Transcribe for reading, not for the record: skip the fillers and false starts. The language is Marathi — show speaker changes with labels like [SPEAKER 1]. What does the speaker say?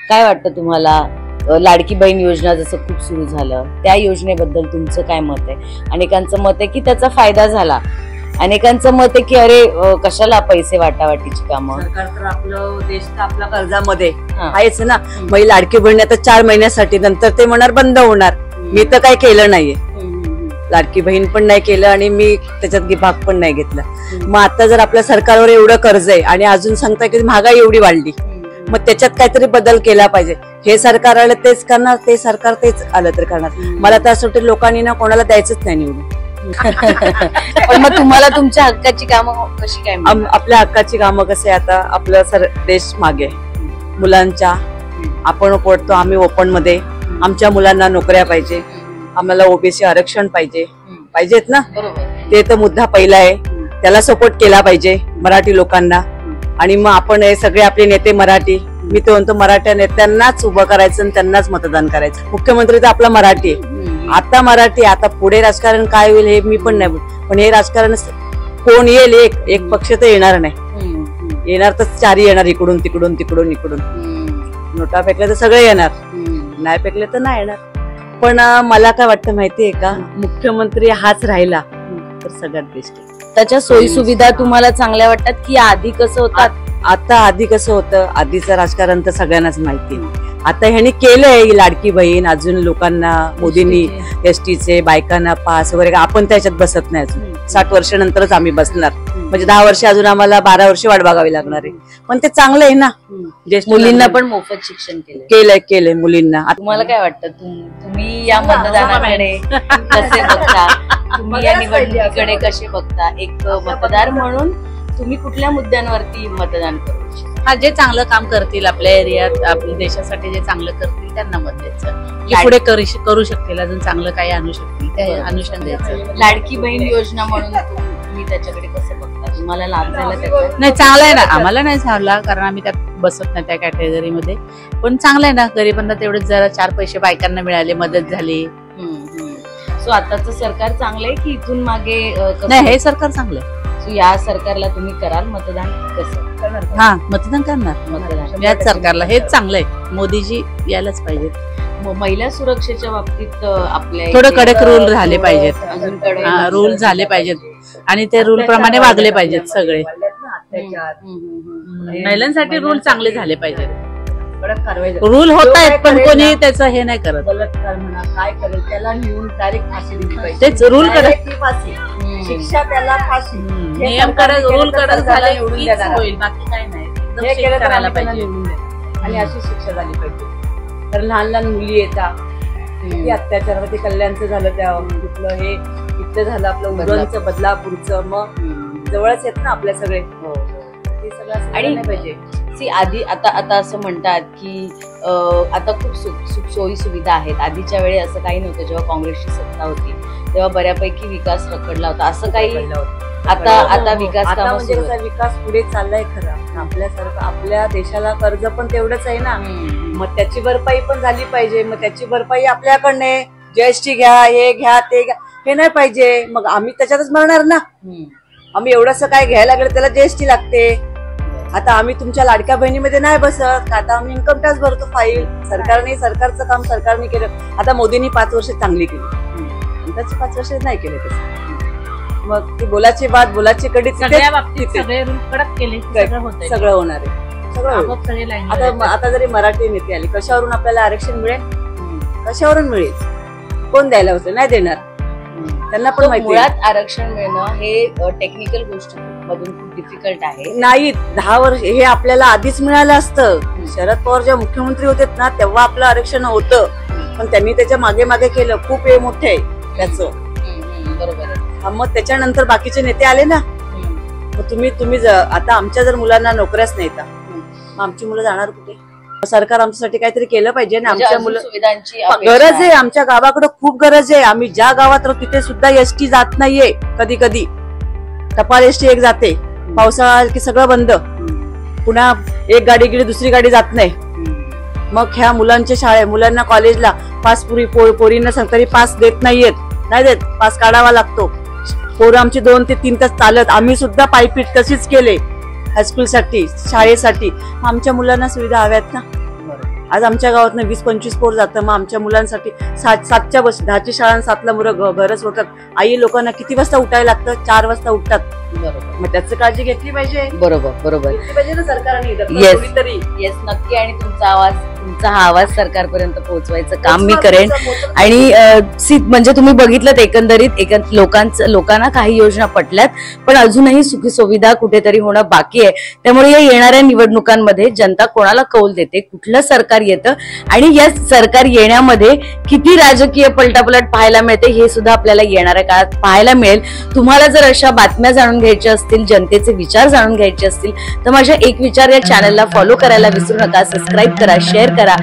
[SPEAKER 1] काय वाटतं तुम्हाला? लाडकी बहीण योजना जसं खूप सुरू झालं, त्या योजनेबद्दल तुमचं काय मत आहे? अनेकांचं मत आहे की त्याचा फायदा झाला, अनेकांचं मत आहे की अरे कशाला पैसे वाटावाटीची कामं.
[SPEAKER 2] सरकार तर आपलं देश तर आपला कर्जामध्ये
[SPEAKER 1] हा.
[SPEAKER 2] आहेच ना. मग ही लाडकी बहीण आता 4 महिन्यासाठी, नंतर ते म्हणणार बंद होणार. मी तर काय केलं नाहीये, लाडकी बहीण पण नाही केलं आणि मी त्याच्यात भाग पण नाही घेतला. मग आता जर आपल्या सरकारवर एवढं कर्ज आहे आणि अजून सांगताय की महागाई एवढी वाढली, मग त्याच्यात काहीतरी बदल केला पाहिजे. हे सरकार आलं तेच करणार, ते सरकार तेच आलं तर करणार. मला तर असं वाटतं लोकांनी ना कोणाला द्यायचंच नाही निवडून.
[SPEAKER 1] पण मग तुम्हाला तुमच्या हक्काची कामं कशी काय
[SPEAKER 2] आपल्या हक्काची कामं कसे, आता आपलं देश मागे मुलांच्या, आपण पडतो आम्ही ओपन मध्ये, आमच्या मुलांना नोकऱ्या पाहिजे, आम्हाला ओबीसी आरक्षण पाहिजेत ना. ते तर मुद्दा पहिला आहे, त्याला सपोर्ट केला पाहिजे मराठी लोकांना. आणि मग आपण हे सगळे आपले नेते मराठी, मी तो म्हणतो मराठ्या नेत्यांनाच उभं करायचं आणि त्यांनाच मतदान करायचं. मुख्यमंत्री तर आपला मराठी आहे, आता मराठी. आता पुढे राजकारण काय होईल हे मी पण नाही, पण हे राजकारण कोण येईल, एक पक्ष तर येणार नाही. येणार तर 4 येणार, इकडून तिकडून तिकडून इकडून. नोटा फेकल्या तर सगळे येणार, नाही फेकले तर नाही येणार. पण मला काय वाटतं माहितीये का, मुख्यमंत्री हाच राहिला तर सगळ्यात बेस्ट.
[SPEAKER 1] त्याच्या सोयी सुविधा तुम्हाला चांगल्या वाटतात की आधी कसं होतं?
[SPEAKER 2] आता आधी कसं होतं, आधीचं राजकारण तर सगळ्यांनाच माहिती. आता ह्याने केलंय लाडकी बहीण, अजून लोकांना मोदींनी एसटीचे बायकांना पास वगैरे, आपण त्याच्यात बसत नाही अजून. 60 वर्षानंतरच आम्ही बसणार, म्हणजे 10 वर्ष अजून आम्हाला 12 वर्ष वाट बघावी लागणार आहे. पण ते चांगलं आहे ना.
[SPEAKER 1] मुलींना पण मोफत शिक्षण
[SPEAKER 2] केलंय मुलींना.
[SPEAKER 1] तुम्हाला काय वाटतं? तुम्ही या मतदानाकडे कसे बघता? तुम्ही या निवडणुकीकडे कसे बघता? एक मतदार म्हणून तुम्ही कुठल्या मुद्द्यांवरती मतदान करू?
[SPEAKER 3] जे चांगलं काम करतील आपल्या एरियात, आपल्या देशासाठी जे चांगलं करतील त्यांना मत द्यायचं. की पुढे करू शकतील, अजून चांगलं काही आणू शकतील, ते अनुषण द्यायचं.
[SPEAKER 1] लाडकी बहीण योजना म्हणून तुम्ही त्याच्याकडे कसं बघता? तुम्हाला लाभ झाला त्याचा?
[SPEAKER 3] नाही, चांगला आहे ना. आम्हाला नाही झाला कारण आम्ही त्यात बसत नाही त्या कॅटेगरीमध्ये, पण चांगलं आहे ना. गरिबांना तेवढेच जरा 4 पैसे बायकांना मिळाले, मदत झाली.
[SPEAKER 1] सो आताचं सरकार चांगलं आहे की इथून मागे?
[SPEAKER 3] नाही, हे सरकार चांगलं आहे.
[SPEAKER 1] या सरकारला तुम्ही कराल मतदान? कसं करणार?
[SPEAKER 3] हा, मतदान करणार याच सरकारला. हेच चांगलं आहे, मोदीजी यायलाच पाहिजे.
[SPEAKER 1] महिला सुरक्षेच्या बाबतीत आपल्या
[SPEAKER 3] थोडं कडक रूल झाले पाहिजेत, रूल झाले पाहिजेत आणि ते रूल प्रमाणे वागले पाहिजेत सगळे. महिलांसाठी रूल चांगले झाले पाहिजेत. रूल होत आहेत पण कोणी त्याचं हे नाही करत.
[SPEAKER 2] बलात्कार म्हणा, काय करेल त्याला नेऊन डायरेक्ट फाशी दिली पाहिजे.
[SPEAKER 3] तेच रूल कडक,
[SPEAKER 2] शिक्षा त्याला फाशी.
[SPEAKER 3] नियम कडक, रूल कडक झाले होईल, बाकी काय नाही. करायला पाहिजे
[SPEAKER 2] आणि अशी शिक्षा झाली पाहिजे. तर लहान लहान मुली येतात, किती अत्याचार, ते कल्याणचं झालं, त्या कुठलं हे इथलं झालं आपलं उरणचं, बदलापूरचं, मग जवळच येत ना आपल्या सगळे. ते सगळं आणि पाहिजे.
[SPEAKER 1] आधी आता असं म्हणतात की आता खूप सोयी सुविधा आहेत. आधीच्या वेळी असं काही नव्हतं. जेव्हा काँग्रेसची सत्ता होती तेव्हा बऱ्यापैकी विकास रखडला होता. असं काही आता विकास
[SPEAKER 2] म्हणजे कसा विकास पुढे चाललाय खरं. आपल्यासारखं आपल्या देशाला कर्ज पण तेवढंच आहे ना. मग त्याची भरपाई पण झाली पाहिजे. मग त्याची भरपाई आपल्याकडे जीएसटी घ्या, हे घ्या, ते घ्या, हे नाही पाहिजे. मग आम्ही त्याच्यातच मरणार ना. आम्ही एवढंसं काय घ्यायला गेलं त्याला जीएसटी लागते. आता आम्ही तुमच्या लाडक्या बहिणीमध्ये नाही बसत, आता आम्ही इन्कम टॅक्स भरतो फाईल. सरकारचं काम सरकारने केलं. आता मोदींनी 5 वर्ष चांगली केली, त्याची 5 वर्ष नाही केले तसं. मग ती बोलाची बात, बोलाची कडी, सगळं होणार आहे. आता जरी मराठी नेते आली, कशावरून आपल्याला आरक्षण मिळेल? कशावरून मिळेल? कोण द्यायला होतं? नाही देणार. त्यांना पण माहिती
[SPEAKER 1] मुळात आरक्षण मिळणं हे टेक्निकल गोष्टी मधून खूप डिफिकल्ट आहे.
[SPEAKER 2] नाही, 10 वर्ष हे आपल्याला आधीच मिळालं असतं. शरद पवार जेव्हा मुख्यमंत्री होते ना तेव्हा आपलं आरक्षण होतं, पण त्यांनी त्याच्या मागे मागे केलं. खूप हे मोठे आहे त्याचं.
[SPEAKER 1] बरोबर आहे.
[SPEAKER 2] मग त्याच्यानंतर बाकीचे नेते आले ना. मग तुम्ही आता आमच्या जर मुलांना नोकऱ्याच नाही का, मग आमची मुलं जाणार कुठे? सरकार आमच्यासाठी काहीतरी केलं पाहिजे ना. आमच्या मुलं गरज आहे, आमच्या गावाकडे खूप गरज आहे. आम्ही ज्या गावात राहतो तिथे सुद्धा एसटी जात नाहीये. कधी कधी टपाल एसटी एक जाते, पावसाळा की सगळं बंद. पुन्हा एक गाडी गेली दुसरी गाडी जात नाही. मग ह्या मुलांच्या शाळेत, मुलांना कॉलेजला पास, पोरींना सरकारी पास देत नाहीयेत. नाही देत, पास काढावा लागतो. पोरं आमची 2 ते 3 तास चालत. आम्ही सुद्धा पायपीट तशीच केले हायस्कूल साठी, शाळेसाठी. आमच्या मुलांना सुविधा हव्यात ना. आज आमच्या गावातनं 20-25 पोर जातं, मग आमच्या मुलांसाठी 7च्या बस 10ची शाळा 7ला मुलं घरच सोडतात. आई लोकांना किती वाजता उठायला लागतं? 4 वाजता उठतात.
[SPEAKER 1] बरोबर
[SPEAKER 2] मग त्याची काळजी घेतली पाहिजे.
[SPEAKER 1] बरोबर बरोबर
[SPEAKER 2] घेतली पाहिजे ना सरकारने.
[SPEAKER 1] Yes.
[SPEAKER 2] थोडीतरी
[SPEAKER 1] येस नक्की. आणि तुमचा हा आवाज सरकारपर्यंत पोहोचवायचं काम मी करेन. आणि म्हणजे तुम्ही बघितलं एकंदरीत लोकांना काही योजना पटल्यात, पण अजूनही सुखी सुविधा कुठेतरी होणं बाकी आहे. त्यामुळे या येणाऱ्या निवडणुकांमध्ये जनता कोणाला कौल देते, कुठलं सरकार येतं आणि या सरकार येण्यामध्ये किती राजकीय पलटापलट पाहायला मिळते हे सुद्धा आपल्याला येणाऱ्या काळात पाहायला मिळेल. तुम्हाला जर अशा बातम्या जाणून घ्यायच्या असतील, जनतेचे विचार जाणून घ्यायचे असतील तर माझ्या एक विचार या चॅनलला फॉलो करायला विसरू नका. सबस्क्राईब करा, शेअर करा.